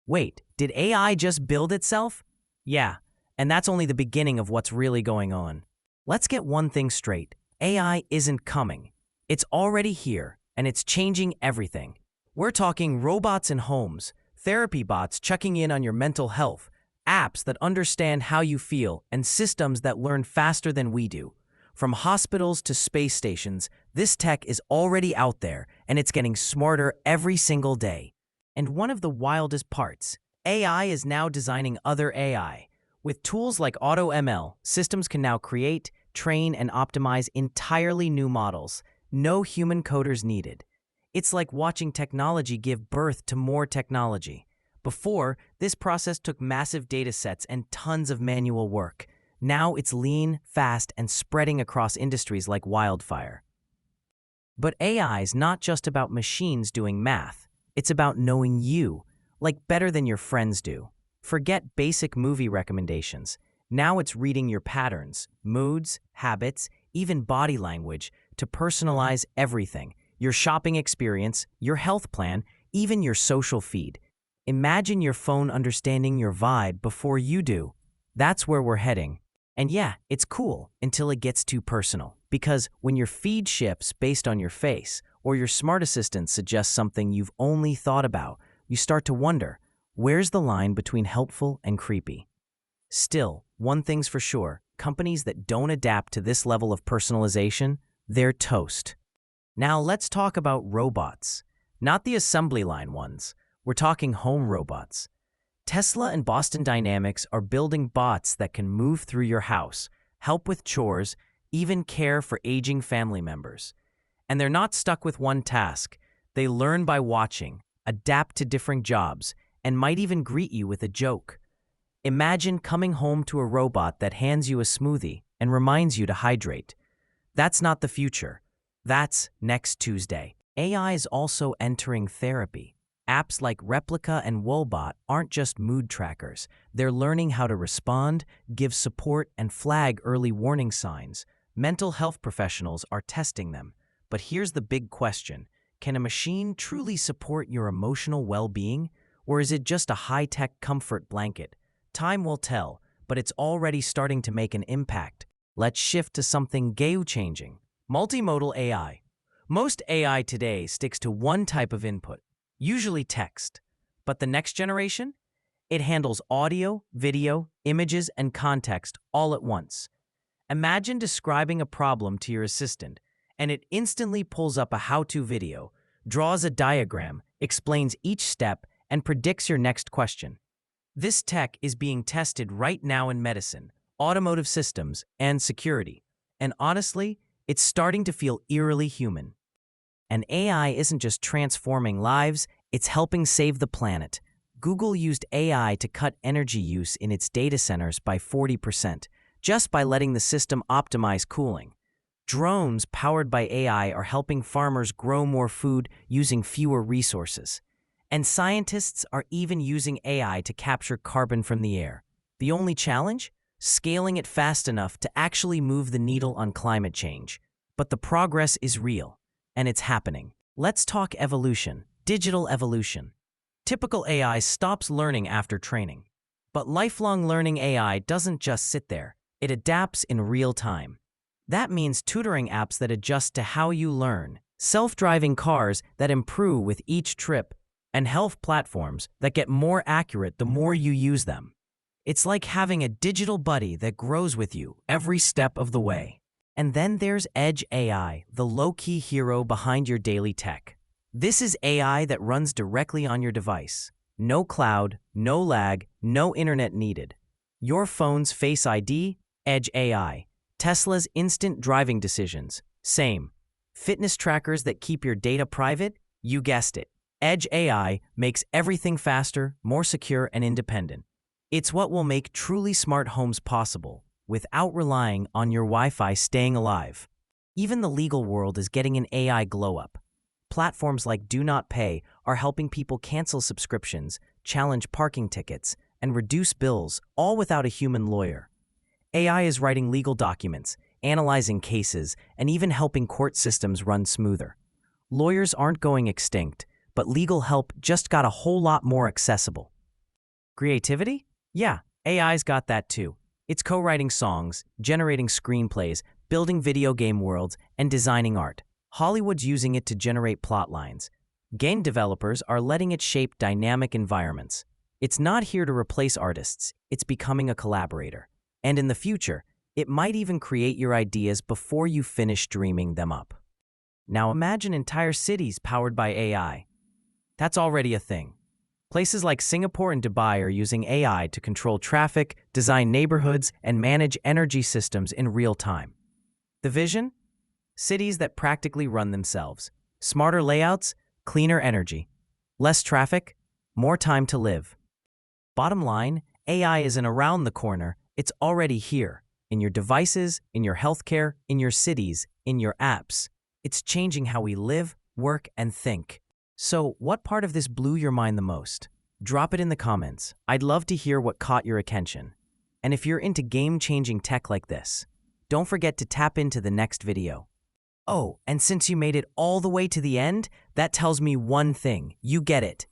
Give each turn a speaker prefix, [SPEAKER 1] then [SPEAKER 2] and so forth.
[SPEAKER 1] Wait, did AI just build itself? Yeah, and that's only the beginning of what's really going on. Let's get one thing straight. AI isn't coming. It's already here, and it's changing everything. We're talking robots in homes, therapy bots checking in on your mental health, apps that understand how you feel, and systems that learn faster than we do. From hospitals to space stations, this tech is already out there, and it's getting smarter every single day. And one of the wildest parts, AI is now designing other AI. With tools like AutoML, systems can now create, train, and optimize entirely new models. No human coders needed. It's like watching technology give birth to more technology. Before, this process took massive data sets and tons of manual work. Now it's lean, fast, and spreading across industries like wildfire. But AI is not just about machines doing math. It's about knowing you, like better than your friends do. Forget basic movie recommendations. Now it's reading your patterns, moods, habits, even body language to personalize everything. Your shopping experience, your health plan, even your social feed. Imagine your phone understanding your vibe before you do. That's where we're heading. And yeah, it's cool until it gets too personal. Because when your feed shifts based on your face, or your smart assistant suggests something you've only thought about, you start to wonder, where's the line between helpful and creepy? Still, one thing's for sure, companies that don't adapt to this level of personalization, they're toast. Now let's talk about robots. Not the assembly line ones. We're talking home robots. Tesla and Boston Dynamics are building bots that can move through your house, help with chores, even care for aging family members. And they're not stuck with one task. They learn by watching, adapt to different jobs, and might even greet you with a joke. Imagine coming home to a robot that hands you a smoothie and reminds you to hydrate. That's not the future. That's next Tuesday. AI is also entering therapy. Apps like Replica and Woebot aren't just mood trackers. They're learning how to respond, give support, and flag early warning signs. Mental health professionals are testing them. But here's the big question. Can a machine truly support your emotional well-being? Or is it just a high-tech comfort blanket? Time will tell, but it's already starting to make an impact. Let's shift to something game-changing. Multimodal AI. Most AI today sticks to one type of input, usually text. But the next generation? It handles audio, video, images, and context all at once. Imagine describing a problem to your assistant, and it instantly pulls up a how-to video, draws a diagram, explains each step, and predicts your next question. This tech is being tested right now in medicine, automotive systems, and security. And honestly, it's starting to feel eerily human. And AI isn't just transforming lives, it's helping save the planet. Google used AI to cut energy use in its data centers by 40%, just by letting the system optimize cooling. Drones powered by AI are helping farmers grow more food using fewer resources. And scientists are even using AI to capture carbon from the air. The only challenge? Scaling it fast enough to actually move the needle on climate change. But the progress is real, and it's happening. Let's talk evolution, digital evolution. Typical AI stops learning after training. But lifelong learning AI doesn't just sit there. It adapts in real time. That means tutoring apps that adjust to how you learn, self-driving cars that improve with each trip, and health platforms that get more accurate the more you use them. It's like having a digital buddy that grows with you every step of the way. And then there's Edge AI, the low-key hero behind your daily tech. This is AI that runs directly on your device. No cloud, no lag, no internet needed. Your phone's Face ID, Edge AI. Tesla's instant driving decisions, same. Fitness trackers that keep your data private, you guessed it. Edge AI makes everything faster, more secure, and independent. It's what will make truly smart homes possible, without relying on your Wi-Fi staying alive. Even the legal world is getting an AI glow-up. Platforms like Do Not Pay are helping people cancel subscriptions, challenge parking tickets, and reduce bills, all without a human lawyer. AI is writing legal documents, analyzing cases, and even helping court systems run smoother. Lawyers aren't going extinct, but legal help just got a whole lot more accessible. Creativity? Yeah, AI's got that too. It's co-writing songs, generating screenplays, building video game worlds, and designing art. Hollywood's using it to generate plot lines. Game developers are letting it shape dynamic environments. It's not here to replace artists, it's becoming a collaborator. And in the future, it might even create your ideas before you finish dreaming them up. Now imagine entire cities powered by AI. That's already a thing. Places like Singapore and Dubai are using AI to control traffic, design neighborhoods, and manage energy systems in real time. The vision? Cities that practically run themselves. Smarter layouts, cleaner energy. Less traffic, more time to live. Bottom line, AI isn't around the corner, it's already here. In your devices, in your healthcare, in your cities, in your apps. It's changing how we live, work, and think. So, what part of this blew your mind the most? Drop it in the comments. I'd love to hear what caught your attention. And if you're into game-changing tech like this, don't forget to tap into the next video. Oh, and since you made it all the way to the end, that tells me one thing. You get it.